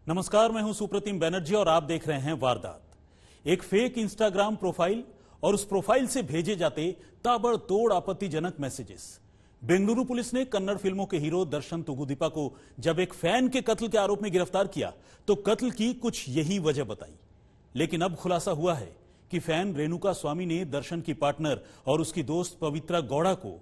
नमस्कार, मैं हूं सुप्रतिम बनर्जी और आप देख रहे हैं वारदात। एक फेक इंस्टाग्राम प्रोफाइल और उस प्रोफाइल से भेजे जाते ताबड़तोड़ आपत्तिजनक मैसेजेस। बेंगलुरु पुलिस ने कन्नड़ फिल्मों के हीरो दर्शन तुगुदीपा को जब एक फैन के कत्ल के आरोप में गिरफ्तार किया तो कत्ल की कुछ यही वजह बताई। लेकिन अब खुलासा हुआ है कि फैन रेणुका स्वामी ने दर्शन की पार्टनर और उसकी दोस्त पवित्रा गौड़ा को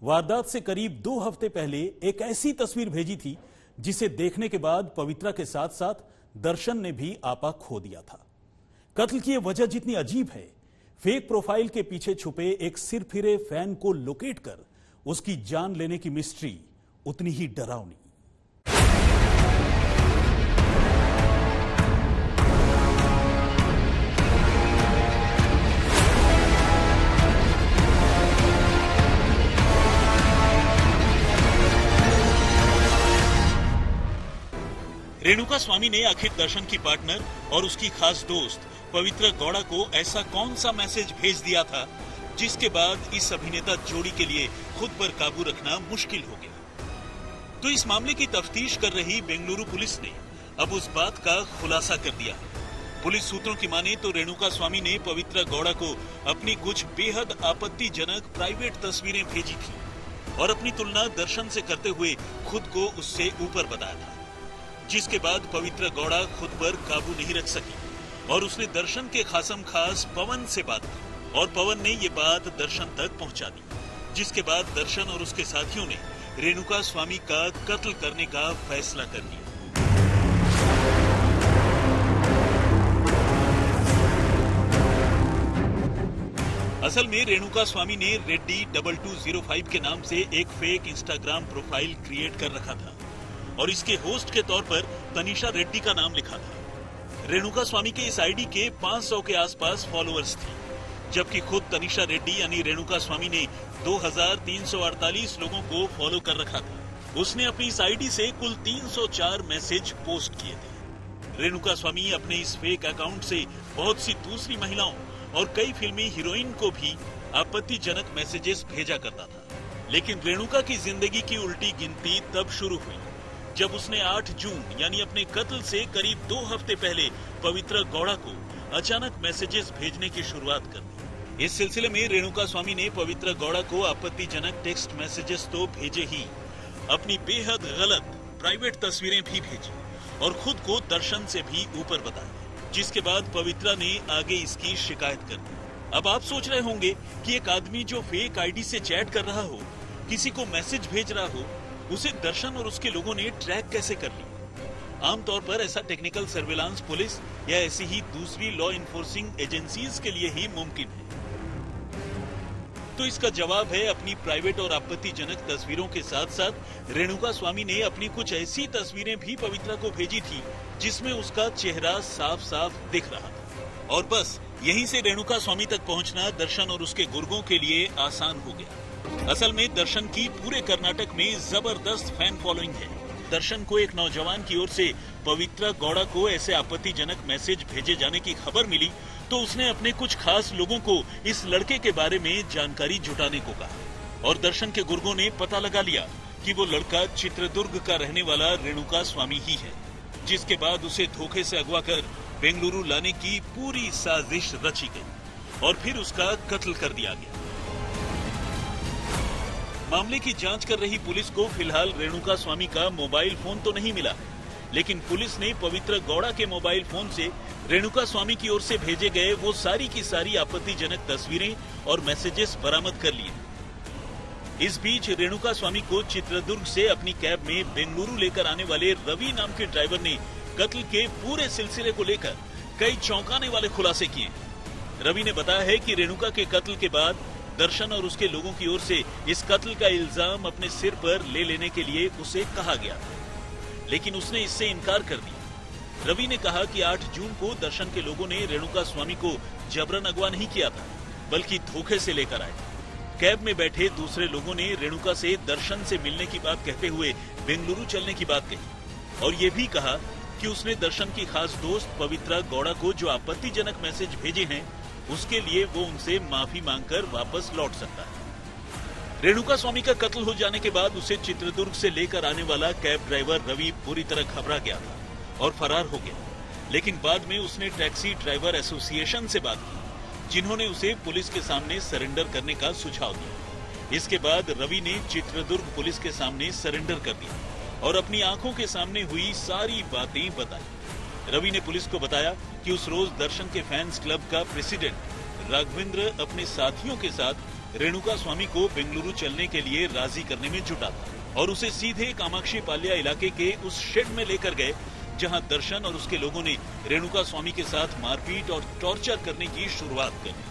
वारदात से करीब 2 हफ्ते पहले एक ऐसी तस्वीर भेजी थी जिसे देखने के बाद पवित्रा के साथ साथ दर्शन ने भी आपा खो दिया था। कत्ल की यह वजह जितनी अजीब है, फेक प्रोफाइल के पीछे छुपे एक सिरफिरे फैन को लोकेट कर उसकी जान लेने की मिस्ट्री उतनी ही डरावनी। रेणुका स्वामी ने आखिर दर्शन की पार्टनर और उसकी खास दोस्त पवित्रा गौड़ा को ऐसा कौन सा मैसेज भेज दिया था जिसके बाद इस अभिनेता जोड़ी के लिए खुद पर काबू रखना मुश्किल हो गया। तो इस मामले की तफ्तीश कर रही बेंगलुरु पुलिस ने अब उस बात का खुलासा कर दिया। पुलिस सूत्रों की माने तो रेणुका स्वामी ने पवित्रा गौड़ा को अपनी कुछ बेहद आपत्तिजनक प्राइवेट तस्वीरें भेजी थी और अपनी तुलना दर्शन से करते हुए खुद को उससे ऊपर बताया था, जिसके बाद पवित्रा गौड़ा खुद पर काबू नहीं रख सकी और उसने दर्शन के खासम खास पवन से बात की और पवन ने ये बात दर्शन तक पहुंचा दी, जिसके बाद दर्शन और उसके साथियों ने रेणुका स्वामी का कत्ल करने का फैसला कर लिया। असल में रेणुका स्वामी ने रेड्डी 2205 के नाम से एक फेक इंस्टाग्राम प्रोफाइल क्रिएट कर रखा था और इसके होस्ट के तौर पर तनिषा रेड्डी का नाम लिखा था। रेणुका स्वामी के इस आईडी के 500 के आसपास फॉलोअर्स थे, जबकि खुद तनिषा रेड्डी यानी रेणुका स्वामी ने 2348 लोगों को फॉलो कर रखा था। उसने अपनी इस आईडी से कुल 304 मैसेज पोस्ट किए थे। रेणुका स्वामी अपने इस फेक अकाउंट से बहुत सी दूसरी महिलाओं और कई फिल्मी हीरोइन को भी आपत्तिजनक मैसेजेस भेजा करता था। लेकिन रेणुका की जिंदगी की उल्टी गिनती तब शुरू हुई जब उसने 8 जून यानी अपने कत्ल से करीब 2 हफ्ते पहले पवित्रा गौड़ा को अचानक मैसेजेस भेजने की शुरुआत कर दी। इस सिलसिले में रेणुका स्वामी ने पवित्रा गौड़ा को आपत्तिजनक टेक्स्ट मैसेजेस तो भेजे ही, अपनी बेहद गलत प्राइवेट तस्वीरें भी भेजी और खुद को दर्शन से भी ऊपर बताया, जिसके बाद पवित्रा ने आगे इसकी शिकायत कर दी। अब आप सोच रहे होंगे कि एक आदमी जो फेक आईडी से चैट कर रहा हो, किसी को मैसेज भेज रहा हो, उसे दर्शन और उसके लोगों ने ट्रैक कैसे कर ली। आमतौर पर ऐसा टेक्निकल सर्विलांस पुलिस या ऐसी ही दूसरी लॉ इन्फोर्सिंग एजेंसीज के लिए ही मुमकिन है। तो इसका जवाब है अपनी प्राइवेट और आपत्तिजनक तस्वीरों के साथ साथ रेणुका स्वामी ने अपनी कुछ ऐसी तस्वीरें भी पवित्रा को भेजी थी जिसमें उसका चेहरा साफ साफ दिख रहा था और बस यहीं से रेणुका स्वामी तक पहुंचना दर्शन और उसके गुर्गों के लिए आसान हो गया। असल में दर्शन की पूरे कर्नाटक में जबरदस्त फैन फॉलोइंग है। दर्शन को एक नौजवान की ओर से पवित्रा गौड़ा को ऐसे आपत्तिजनक मैसेज भेजे जाने की खबर मिली तो उसने अपने कुछ खास लोगों को इस लड़के के बारे में जानकारी जुटाने को कहा और दर्शन के गुर्गों ने पता लगा लिया कि वो लड़का चित्रदुर्ग का रहने वाला रेणुका स्वामी ही है, जिसके बाद उसे धोखे से अगवा कर बेंगलुरु लाने की पूरी साजिश रची गई और फिर उसका कत्ल कर दिया गया। मामले की जांच कर रही पुलिस को फिलहाल रेणुका स्वामी का मोबाइल फोन तो नहीं मिला, लेकिन पुलिस ने पवित्रा गौड़ा के मोबाइल फोन से रेणुका स्वामी की ओर से भेजे गए वो सारी की सारी आपत्तिजनक तस्वीरें और मैसेजेस बरामद कर लिए। इस बीच रेणुका स्वामी को चित्रदुर्ग से अपनी कैब में बेंगलुरु लेकर आने वाले रवि नाम के ड्राइवर ने कत्ल के पूरे सिलसिले को लेकर कई चौंकाने वाले खुलासे किए। रवि ने बताया है कि रेणुका के कत्ल के बाद दर्शन और उसके लोगों की ओर से इस कत्ल का इल्जाम अपने सिर पर ले लेने के लिए उसे कहा गया था, लेकिन उसने इससे इनकार कर दिया। रवि ने कहा कि 8 जून को दर्शन के लोगों ने रेणुका स्वामी को जबरन अगवा नहीं किया था, बल्कि धोखे से लेकर आए। कैब में बैठे दूसरे लोगों ने रेणुका से दर्शन से मिलने की बात कहते हुए बेंगलुरु चलने की बात कही और ये भी कहा कि उसने दर्शन की खास दोस्त पवित्रा गौड़ा को जो आपत्तिजनक मैसेज भेजे हैं उसके लिए वो उनसे माफी मांगकर वापस लौट सकता है। रेणुका स्वामी का कत्ल हो जाने के बाद उसे चित्रदुर्ग से लेकर आने वाला कैब ड्राइवर रवि पूरी तरह घबरा गया था और फरार हो गया। लेकिन बाद में उसने टैक्सी ड्राइवर एसोसिएशन से बात की, जिन्होंने उसे पुलिस के सामने सरेंडर करने का सुझाव दिया। इसके बाद रवि ने चित्रदुर्ग पुलिस के सामने सरेंडर कर दिया और अपनी आंखों के सामने हुई सारी बातें बताई। रवि ने पुलिस को बताया कि उस रोज दर्शन के फैंस क्लब का प्रेसिडेंट राघवेंद्र अपने साथियों के साथ रेणुका स्वामी को बेंगलुरु चलने के लिए राजी करने में जुटा था और उसे सीधे कामाक्षी पाल्या इलाके के उस शेड में लेकर गए जहां दर्शन और उसके लोगों ने रेणुका स्वामी के साथ मारपीट और टॉर्चर करने की शुरुआत कर दी।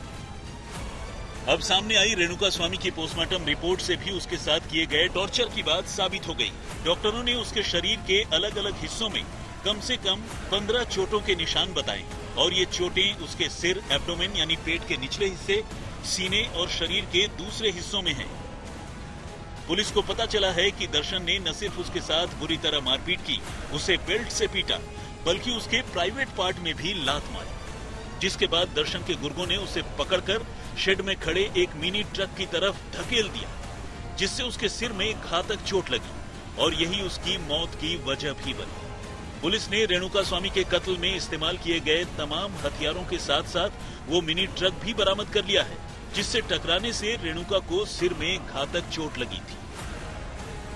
अब सामने आई रेणुका स्वामी की पोस्टमार्टम रिपोर्ट से भी उसके साथ किए गए टॉर्चर की बात साबित हो गई। डॉक्टरों ने उसके शरीर के अलग अलग हिस्सों में कम से कम 15 चोटों के निशान बताए और ये चोटें उसके सिर, एब्डोमेन यानी पेट के निचले हिस्से, सीने और शरीर के दूसरे हिस्सों में हैं। पुलिस को पता चला है कि दर्शन ने न सिर्फ उसके साथ बुरी तरह मारपीट की, उसे बेल्ट से पीटा, बल्कि उसके प्राइवेट पार्ट में भी लात मारी, जिसके बाद दर्शन के गुर्गों ने उसे पकड़कर शेड में खड़े एक मिनी ट्रक की तरफ धकेल दिया, जिससे उसके सिर में घातक चोट लगी और यही उसकी मौत की वजह भी बनी। पुलिस ने रेणुका स्वामी के कत्ल में इस्तेमाल किए गए तमाम हथियारों के साथ साथ वो मिनी ट्रक भी बरामद कर लिया है, जिससे टकराने से रेणुका को सिर में घातक चोट लगी थी।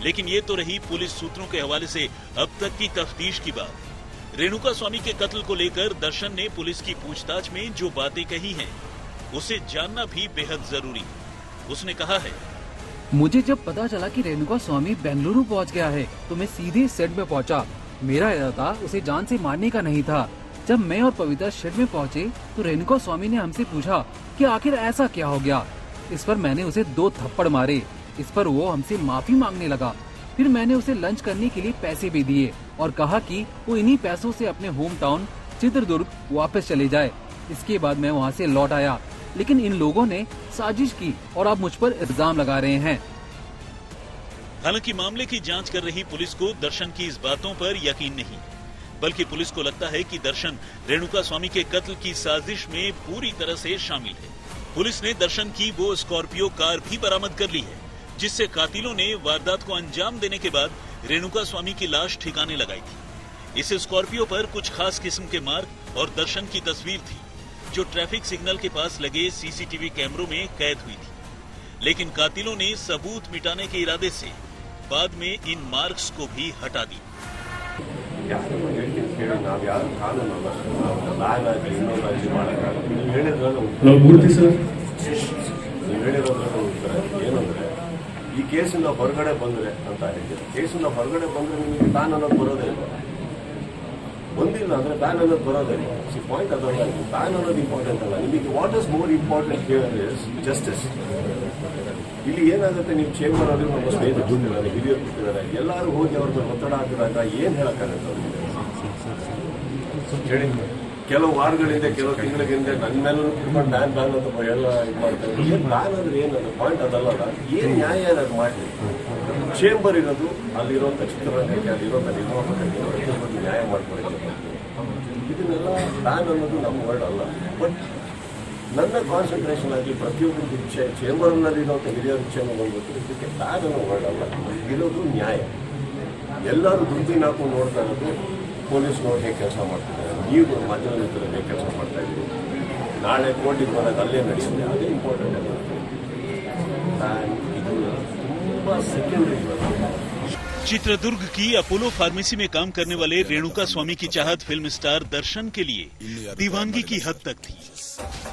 लेकिन ये तो रही पुलिस सूत्रों के हवाले से अब तक की तफ्तीश की बात। रेणुका स्वामी के कत्ल को लेकर दर्शन ने पुलिस की पूछताछ में जो बातें कही हैं, उसे जानना भी बेहद जरूरी है। उसने कहा है, मुझे जब पता चला कि रेणुका स्वामी बेंगलुरु पहुंच गया है तो मैं सीधे सेट में पहुंचा। मेरा इरादा उसे जान से मारने का नहीं था। जब मैं और पवित्र शेड में पहुंचे तो रेणुका स्वामी ने हमसे पूछा कि आखिर ऐसा क्या हो गया। इस पर मैंने उसे 2 थप्पड़ मारे। इस पर वो हमसे माफी मांगने लगा। फिर मैंने उसे लंच करने के लिए पैसे भी दिए और कहा कि वो इन्हीं पैसों से अपने होम टाउन चित्रदुर्ग वापस चले जाए। इसके बाद मैं वहाँ से लौट आया, लेकिन इन लोगों ने साजिश की और अब मुझ पर इल्जाम लगा रहे हैं। हालांकि मामले की जांच कर रही पुलिस को दर्शन की इस बातों पर यकीन नहीं, बल्कि पुलिस को लगता है कि दर्शन रेणुका स्वामी के कत्ल की साजिश में पूरी तरह से शामिल है। पुलिस ने दर्शन की वो स्कॉर्पियो कार भी बरामद कर ली है, जिससे कातिलों ने वारदात को अंजाम देने के बाद रेणुका स्वामी की लाश ठिकाने लगाई थी। इस स्कॉर्पियो पर कुछ खास किस्म के मार्क और दर्शन की तस्वीर थी, जो ट्रैफिक सिग्नल के पास लगे सीसीटीवी कैमरों में कैद हुई थी। लेकिन कातिलों ने सबूत मिटाने के इरादे से बाद में इन मार्क्स को भी हटा दी। ಈ ಕೇಸಿಂದ ಹೊರಗಡೆ ಬಂದ್ರೆ ಅಂತ ಹೇಳಿದ್ರು. ಕೇಸಿಂದ ಹೊರಗಡೆ ಬಂದ್ರೆ ನಿಮಗೆ ಬ್ಯಾನ್ ಅನ್ನೋದು ಬರೋದೇ ಇಲ್ಲ. ಬಂದಿಲ್ಲ ಅಂದ್ರೆ ಬ್ಯಾನ್ ಅನ್ನೋದು ಬರೋದೇ ಇಲ್ಲ. ಪಾಯಿಂಟ್ ಅದಲ್ಲ, ಬ್ಯಾನ್ ಅನ್ನೋದು ಇಂಪಾರ್ಟೆಂಟ್ ಅಲ್ಲ. ನಿಮಗೆ what is more important here is justice. ಇಲ್ಲಿ ಏನಾಗುತ್ತೆ, ನೀವು ಚೇಂಬರ್ ಅವರು ನಮ್ಮ ಸ್ನೇಹಿತರು ಕೂತಿದ್ದಾರೆ, ಹಿರಿಯರು ಕೂತಿದ್ದಾರೆ, ಎಲ್ಲರೂ ಹೋಗಿ ಅವ್ರ ಮೇಲೆ ಒತ್ತಡ ಹಾಕಿದಾಗ ಏನ್ ಹೇಳಕ್ಕಾಗತ್ತೆ ಅವ್ರಿಗೆ ಹೇಳಿ. ಕೆಲವು ವಾರಗಳಿಂದ, ಕೆಲವು ತಿಂಗಳಿಂದ ನನ್ನ ಮೇಲೂ ಬ್ಯಾನ್ ಅಂತ ಎಲ್ಲ ಇದು ಮಾಡ್ತಾರೆ. ಏನ್ ಬ್ಯಾನ್ ಅಂದ್ರೆ ಏನದು ಪಾಯಿಂಟ್ ಅದಲ್ಲ. ಏನ್ ನ್ಯಾಯ ಅದು ಮಾಡಿ ಚೇಂಬರ್ ಇರೋದು ಅಲ್ಲಿರುವಂತ ಚಿತ್ರರಂಗಕ್ಕೆ, ಅಲ್ಲಿರುವಂತ ನಿರ್ಮಾಪಕರಿಗೆ ನ್ಯಾಯ ಮಾಡ್ಕೊಡಕ್ಕೆ. ಇದನ್ನೆಲ್ಲ ಬ್ಯಾನ್ ಅನ್ನೋದು ನಮ್ಮ ವರ್ಡ್ ಅಲ್ಲ. ಬಟ್ ನನ್ನ ಕಾನ್ಸಂಟ್ರೇಷನ್ ಆಗಿ ಪ್ರತಿಯೊಂದು ಚೇಂಬರ್ನಲ್ಲಿರುವಂಥ ಹಿರಿಯರ ಇಚ್ಛೆಯನ್ನು ಬಂದ್ಬಿಟ್ಟು ಇದಕ್ಕೆ ಬ್ಯಾನ್ ಅನ್ನೋ ವರ್ಡ್ ಅಲ್ಲ, ಇರೋದು ನ್ಯಾಯ. ಎಲ್ಲರೂ ದುಡ್ಡಿನ ಹಾಕೊಂಡು ನೋಡ್ತಾ ಇರೋದು ಪೊಲೀಸ್ನವ್ರು ಹೇಗೆ ಕೆಲಸ ಮಾಡ್ತಿದ್ದಾರೆ, ನೀವು ಮಾಧ್ಯಮದಲ್ಲಿ ಹೇಗೆ ಕೆಲಸ ಮಾಡ್ತಾ ಇದ್ದೀವಿ, ನಾಳೆ ಕೋರ್ಟಿಗೆ ಬಂದಾಗ ಅಲ್ಲೇ ನಡೆಯುತ್ತೆ, ಅದೇ ಇಂಪಾರ್ಟೆಂಟ್ ಅಲ್ಲ. ಇದು ತುಂಬಾ ಸೆಕೆಂಡರಿ. चित्रदुर्ग की अपोलो फार्मेसी में काम करने वाले रेणुका स्वामी की चाहत फिल्म स्टार दर्शन के लिए दीवानगी की हद तक थी।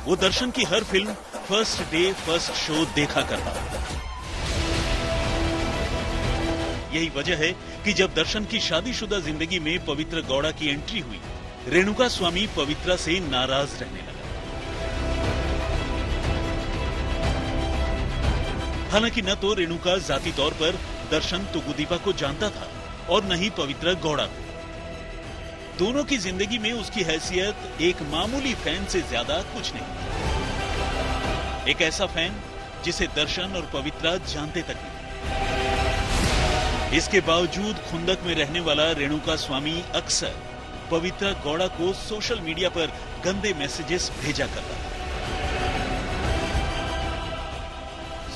वो दर्शन की हर film first day first show देखा करता था। यही वजह है कि जब दर्शन की शादीशुदा जिंदगी में पवित्र गौड़ा की एंट्री हुई, रेणुका स्वामी पवित्रा से नाराज रहने लगा। हालांकि न तो रेणुका जाती तौर पर दर्शन तुगुदीपा को जानता था और न ही पवित्र गौड़ा को। दोनों की जिंदगी में उसकी हैसियत एक मामूली फैन से ज्यादा कुछ नहीं। एक ऐसा फैन जिसे दर्शन और पवित्रा जानते तक नहीं। इसके बावजूद खुंदक में रहने वाला रेणुका स्वामी अक्सर पवित्रा गौड़ा को सोशल मीडिया पर गंदे मैसेजेस भेजा करता था।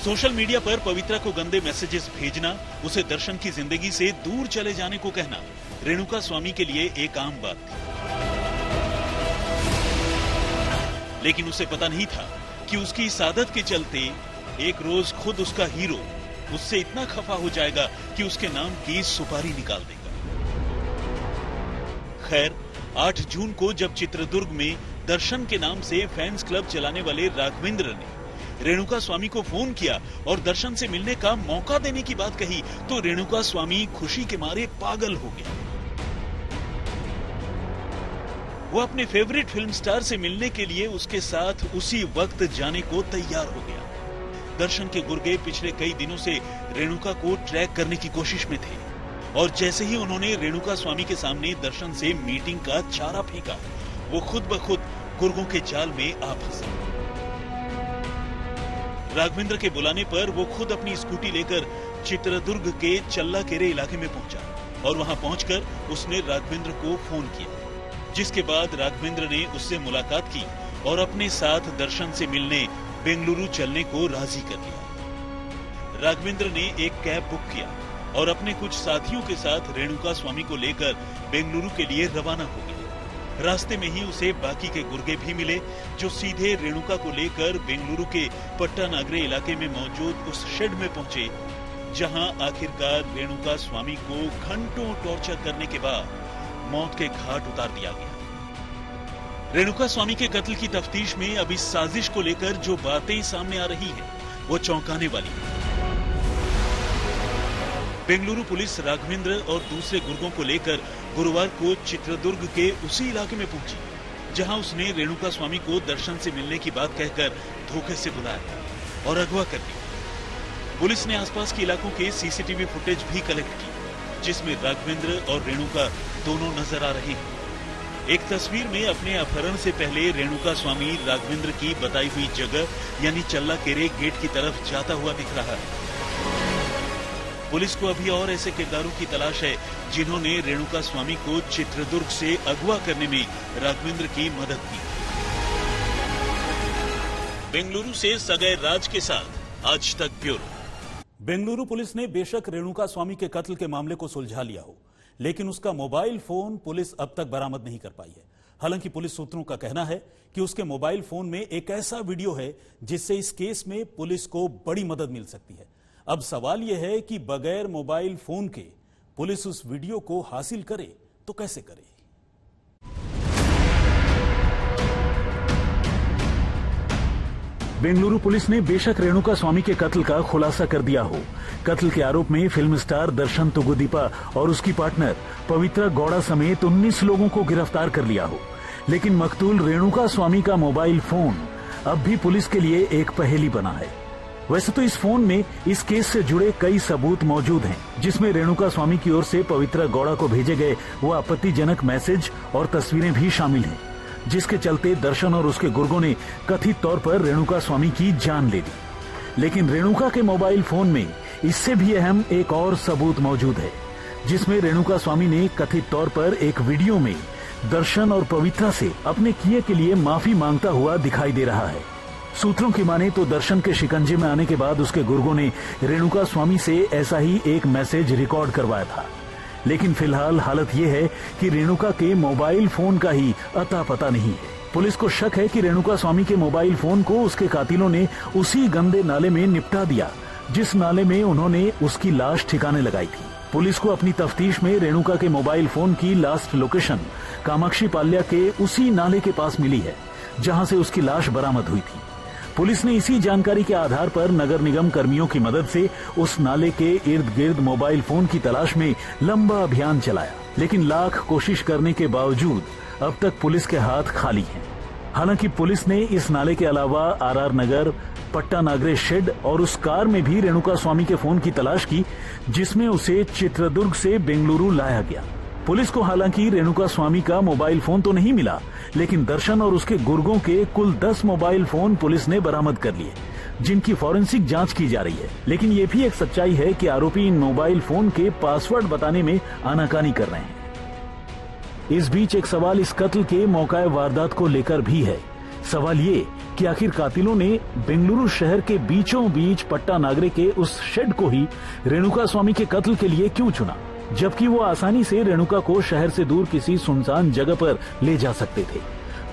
सोशल मीडिया पर पवित्रा को गंदे मैसेजेस भेजना, उसे दर्शन की जिंदगी से दूर चले जाने को कहना रेणुका स्वामी के लिए एक आम बात थी, लेकिन उसे पता नहीं था कि उसकी इस आदत के चलते एक रोज खुद उसका हीरो उससे इतना खफा हो जाएगा कि उसके नाम की सुपारी निकाल देगा। खैर 8 जून को जब चित्रदुर्ग में दर्शन के नाम से फैंस क्लब चलाने वाले राघवेंद्र ने रेणुका स्वामी को फोन किया और दर्शन से मिलने का मौका देने की बात कही, तो रेणुका स्वामी खुशी के मारे पागल हो गया। वो अपने फेवरेट फिल्म स्टार से मिलने के लिए उसके साथ उसी वक्त जाने को तैयार हो गया। दर्शन के गुर्गे पिछले कई दिनों से रेणुका को ट्रैक करने की कोशिश में थे और जैसे ही उन्होंने रेणुका स्वामी के सामने दर्शन से मीटिंग का चारा फेंका, वो खुद ब खुद गुर्गों के जाल में आ फंसा। राघवेंद्र के बुलाने पर वो खुद अपनी स्कूटी लेकर चित्रदुर्ग के चल्लाकेरे इलाके में पहुंचा और वहां पहुंचकर उसने राघवेंद्र को फोन किया, जिसके बाद राघवेंद्र ने उससे मुलाकात की और अपने साथ दर्शन से मिलने बेंगलुरु चलने को राजी कर लिया। राघवेंद्र ने एक कैब बुक किया और अपने कुछ साथियों के साथ रेणुका स्वामी को लेकर बेंगलुरु के लिए रवाना हो गए। रास्ते में ही उसे बाकी के गुर्गे भी मिले जो सीधे रेणुका को लेकर बेंगलुरु के पट्टानागरे इलाके में मौजूद उस शेड में पहुंचे, जहां आखिरकार रेणुका स्वामी को घंटों टॉर्चर करने के बाद मौत के घाट उतार दिया गया। रेणुका स्वामी के कत्ल की तफ्तीश में अब इस साजिश को लेकर जो बातें सामने आ रही हैं, वो चौंकाने वाली है। बेंगलुरु पुलिस राघवेंद्र और दूसरे गुर्गों को लेकर गुरुवार को चित्रदुर्ग के उसी इलाके में पहुंची, जहां उसने रेणुका स्वामी को दर्शन से मिलने की बात कहकर धोखे से बुलाया और अगवा कर लिया। पुलिस ने आसपास के इलाकों के सीसीटीवी फुटेज भी कलेक्ट की, जिसमें राघवेंद्र और रेणुका दोनों नजर आ रहे हैं। एक तस्वीर में अपने अपहरण से पहले रेणुका स्वामी राघवेंद्र की बताई हुई जगह यानी चल्लाकेरे गेट की तरफ जाता हुआ दिख रहा है। पुलिस को अभी और ऐसे किरदारों की तलाश है जिन्होंने रेणुका स्वामी को चित्रदुर्ग से अगवा करने में राघवेंद्र की मदद की। बेंगलुरु से सगैर राज के साथ आज तक ब्यूरो। बेंगलुरु पुलिस ने बेशक रेणुका स्वामी के कत्ल के मामले को सुलझा लिया हो, लेकिन उसका मोबाइल फोन पुलिस अब तक बरामद नहीं कर पाई है। हालांकि पुलिस सूत्रों का कहना है कि उसके मोबाइल फोन में एक ऐसा वीडियो है जिससे इस केस में पुलिस को बड़ी मदद मिल सकती है। अब सवाल यह है कि बगैर मोबाइल फोन के पुलिस उस वीडियो को हासिल करे तो कैसे करे। बेंगलुरु पुलिस ने बेशक रेणुका स्वामी के कत्ल का खुलासा कर दिया हो, कत्ल के आरोप में फिल्म स्टार दर्शन तुगुदीपा और उसकी पार्टनर पवित्रा गौड़ा समेत 19 लोगों को गिरफ्तार कर लिया हो, लेकिन मकतूल रेणुका स्वामी का मोबाइल फोन अब भी पुलिस के लिए एक पहेली बना है। वैसे तो इस फोन में इस केस से जुड़े कई सबूत मौजूद हैं, जिसमें रेणुका स्वामी की ओर से पवित्रा गौड़ा को भेजे गए वो आपत्तिजनक मैसेज और तस्वीरें भी शामिल हैं, जिसके चलते दर्शन और उसके गुर्गों ने कथित तौर पर रेणुका स्वामी की जान ले ली। लेकिन रेणुका के मोबाइल फोन में इससे भी अहम एक और सबूत मौजूद है, जिसमें रेणुका स्वामी ने कथित तौर पर एक वीडियो में दर्शन और पवित्रा से अपने किए के लिए माफी मांगता हुआ दिखाई दे रहा है। सूत्रों की माने तो दर्शन के शिकंजे में आने के बाद उसके गुर्गों ने रेणुका स्वामी से ऐसा ही एक मैसेज रिकॉर्ड करवाया था, लेकिन फिलहाल हालत यह है कि रेणुका के मोबाइल फोन का ही अता पता नहीं है। पुलिस को शक है कि रेणुका स्वामी के मोबाइल फोन को उसके कातिलों ने उसी गंदे नाले में निपटा दिया, जिस नाले में उन्होंने उसकी लाश ठिकाने लगाई थी। पुलिस को अपनी तफ्तीश में रेणुका के मोबाइल फोन की लास्ट लोकेशन कामाक्षी पाल्या के उसी नाले के पास मिली है, जहां से उसकी लाश बरामद हुई थी। पुलिस ने इसी जानकारी के आधार पर नगर निगम कर्मियों की मदद से उस नाले के इर्द गिर्द मोबाइल फोन की तलाश में लंबा अभियान चलाया, लेकिन लाख कोशिश करने के बावजूद अब तक पुलिस के हाथ खाली हैं। हालांकि पुलिस ने इस नाले के अलावा आरआर नगर, पट्टानागरे शेड और उस कार में भी रेणुका स्वामी के फोन की तलाश की, जिसमें उसे चित्रदुर्ग से बेंगलुरु लाया गया। पुलिस को हालांकि रेणुका स्वामी का मोबाइल फोन तो नहीं मिला, लेकिन दर्शन और उसके गुर्गों के कुल 10 मोबाइल फोन पुलिस ने बरामद कर लिए, जिनकी फॉरेंसिक जांच की जा रही है। लेकिन ये भी एक सच्चाई है कि आरोपी इन मोबाइल फोन के पासवर्ड बताने में आनाकानी कर रहे हैं। इस बीच एक सवाल इस कत्ल के मौका वारदात को लेकर भी है। सवाल ये कि आखिर कातिलों ने बेंगलुरु शहर के बीचों बीच पट्टानागरे के उस शेड को ही रेणुका स्वामी के कत्ल के लिए क्यों चुना, जबकि वो आसानी से रेणुका को शहर से दूर किसी सुनसान जगह पर ले जा सकते थे।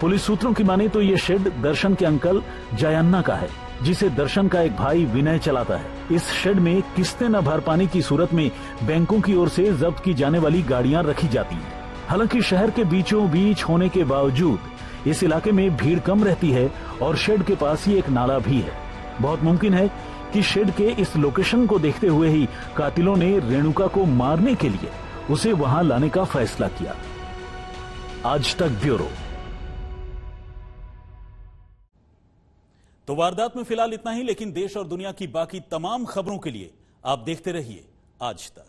पुलिस सूत्रों की माने तो ये शेड दर्शन के अंकल जयन्ना का है, जिसे दर्शन का एक भाई विनय चलाता है। इस शेड में किस्तें न भर पाने की सूरत में बैंकों की ओर से जब्त की जाने वाली गाड़ियां रखी जाती हैं। हालांकि शहर के बीचों बीच होने के बावजूद इस इलाके में भीड़ कम रहती है और शेड के पास ही एक नाला भी है। बहुत मुमकिन है कि शेड के इस लोकेशन को देखते हुए ही कातिलों ने रेणुका को मारने के लिए उसे वहां लाने का फैसला किया। आज तक ब्यूरो। तो वारदात में फिलहाल इतना ही, लेकिन देश और दुनिया की बाकी तमाम खबरों के लिए आप देखते रहिए आज तक।